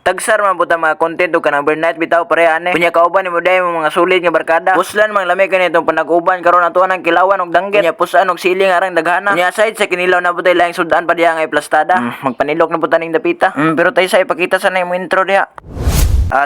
tagsar man puta mga content ug kanang overnight bitaw pare ani. Kunya kauban nimo day mga sulit nga barkada. Puslan mang lami kanitong panag-uban karon ato nang kilawan og danggit. Kunya pusan og siling arang daghana. Kunya aside sa kinilaw na putay laing sudan pa diha nga plastada. Magpanilok na puta ning dapita. Pero tayo sa ipakita sa na intro diha.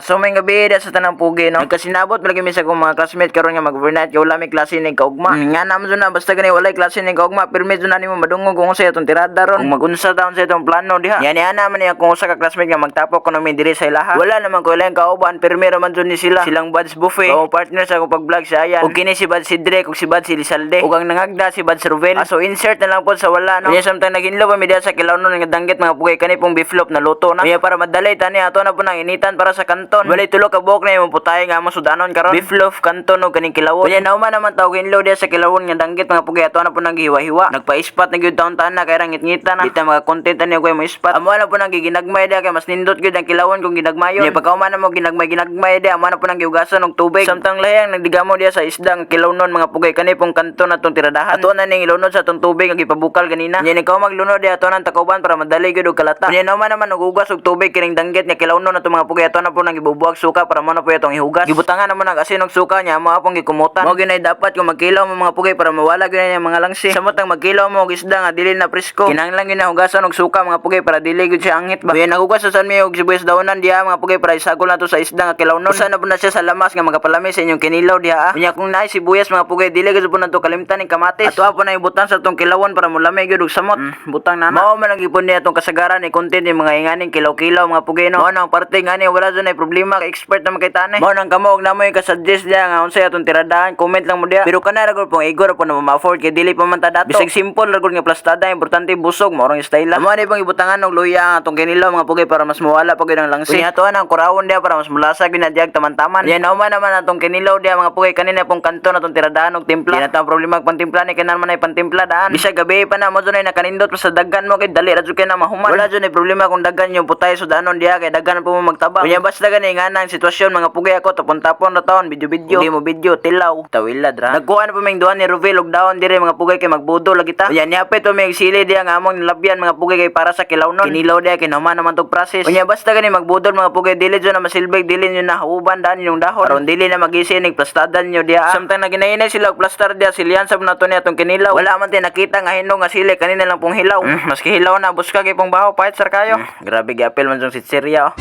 So may gabi da sa tanang pugi no. Nagkasinabot malagi mi sa kong mga classmate karon nga mag-overnight kay wala may klase ning kaugma. Nga naman na basta gani walay klase ning kaugma permis na nimo madungog kung sa itong tirada ron. Kung magunsa taon sa itong plano diha. Yani ana man niya kung usa ka classmate nga magtapok kuno mi diri sa ilaha. Wala naman ko laing kauban permira man jud ni sila. Silang buds buffet. O partner sa akong pag-vlog si Ayan. Ug kini si Buds si Drake ug si Buds si Lizalde. Ug ang nangagda si Buds Ruvel. So insert na lang po sa wala no. Kanya samtang naginlo pa mi diha sa kilaw no nga danggit mga pugay kani pong beef loaf na luto na. Kaya para madalay tani ato na po nang initan para sa kanton. Walay tulo kabok na imong putay nga mo sudanon karon beef loaf kanton og kaning kilawon. Kanya nauman naman tawag inlo diha sa kilawon nga danggit mga pugay ato na po nang gihiwa-hiwa. Nagpa-ispat na gyud taon-taon na kay ra ngit-ngita na. Kita mga content ani ko mo ispat. Amo na po nang giginagmay diha kay mas nindot gyud ang kilawon kung ginagmayon. Nya pagkauman na mo ginagmay diha amo na po nang giugasan og tubig. Samtang layang nagdigamo diha sa isdang kilawnon mga pugay kani pong kanton atong tiradahan. Ato na ning ilunod sa atong tubig nga gipabukal ganina. Nya ikaw maglunod diha ato nang takauban para madali gyud og kalata. Nya nauman naman og ugas og tubig kining danggit nga kilawnon atong mga pugay ato na po nang gibubuak suka para mo na po itong ihugas. Gibutangan naman ang asin og suka niya mo apong gikumutan. Mo ginay dapat kung magkilaw mo mga pugay para mawala gyud ang mga langsi. Samot ang magkilaw mo og isda nga dili na presko. Kinahanglan gyud na hugasan og suka mga pugay para dili gyud siya angit ba. Kuya nagugas sa mi og sibuyas daonan diha mga pugay para isagol na to sa isda nga kilawnon. Usa na po na siya sa lamas nga magapalami sa inyong kinilaw diha. Kunya kung naay sibuyas mga pugay dili gyud po na to kalimtan ning kamatis. Ato apo na ibutan sa tong kilawon para mulami gyud og samot. Butang nana. Mao man ang ipon niya tong kasagaran ni content ni mga inganing kilaw-kilaw mga pugay no. Mao nang parte ngani wala jud na problema kay expert na makitane. Mao nang kamo og namoy ka-suggest diha nga unsay atong tiradaan, comment lang mo diha. Pero kana ra gud pong igor po na ma-afford kay dili pa man ta dato. Bisag simple ra gud nga plastada importante busog mo rong style. Amo ni pang ibutangan og luya atong kinilaw mga pugay para mas mawala pa gud ang langsi. Kunya ato ang kurawon diha para mas mulasag gyud na diag taman-taman. Yan naman naman atong kinilaw diha mga pugay kanina pong kanton atong tiradaan og timpla. Yan atong problema og pantimpla ni kanan man ay pantimpla daan. Bisag gabi pa na mo dunay nakanindot pa sa daggan mo kay dali ra jud kay na mahuman. Wala jud ni problema kung daggan yung putay sudanon diha kay daggan po mo magtaba. Kunya basta gani nga nang sitwasyon mga pugay ako tapon-tapon ra taon video-video. Hindi mo video tilaw tawilad ra. Nagkuha na po may duhan ni Ruvel og daon dire mga pugay kay magbudo lagi ta. Yan yapit to may sili diha nga among nilabyan mga pugay kay para sa kilawnon. Kinilaw diha kay naman naman tog process. Kunya basta gani magbudol mga pugay dili jud na masilbig dili nyo na huban daan yung dahon. Aron dili na magisi ning plastadan nyo diha. Samtang naginainay sila og plastar diha silyan sab na to ni atong kinilaw. Wala man tay nakita nga hinog nga sili kanina lang pong hilaw. Maski hilaw na buska kay pong baho pahit sar kayo. Grabe gyapil man jung sitsirya.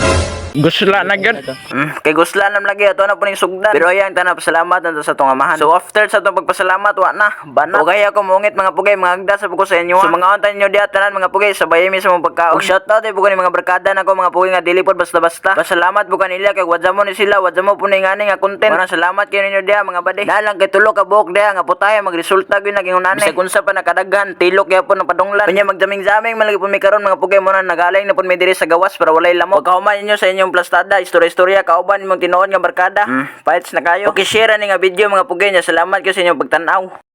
Gusla na gud. Kay guslan nam lagi ato na po ning sugdan. Pero ayang tanan pasalamat na sa tong amahan. So after sa tong pagpasalamat wa na bana. O kaya ko mungit mga pugay mga agda sa ko sa inyo. So mga ontan nyo diha tanan mga pugay sabay mi sa mong pagkaon. Og shoutout ay pugay mga barkada nako mga pugay nga dili pod basta-basta. Pasalamat pugay nila kay wadja mo ni sila, wadja mo po ning ani nga content. Maraming salamat kayo ninyo diha mga bade. Dalang kay tulo ka buok diha nga putay magresulta gyud naging unani. Bisag unsa pa nakadaghan tilok gyapon ng padunglan. Kanya magdaming-daming malagi po mi karon mga pugay mo na nagaling na pud mi diri sa gawas para walay lamok. Pagkahuman ninyo sa inyong plastada istorya kauban imong tinuod nga barkada. Fights na kayo. Okay, share ni nga video mga pugay nya. Salamat kayo sa inyong pagtan-aw.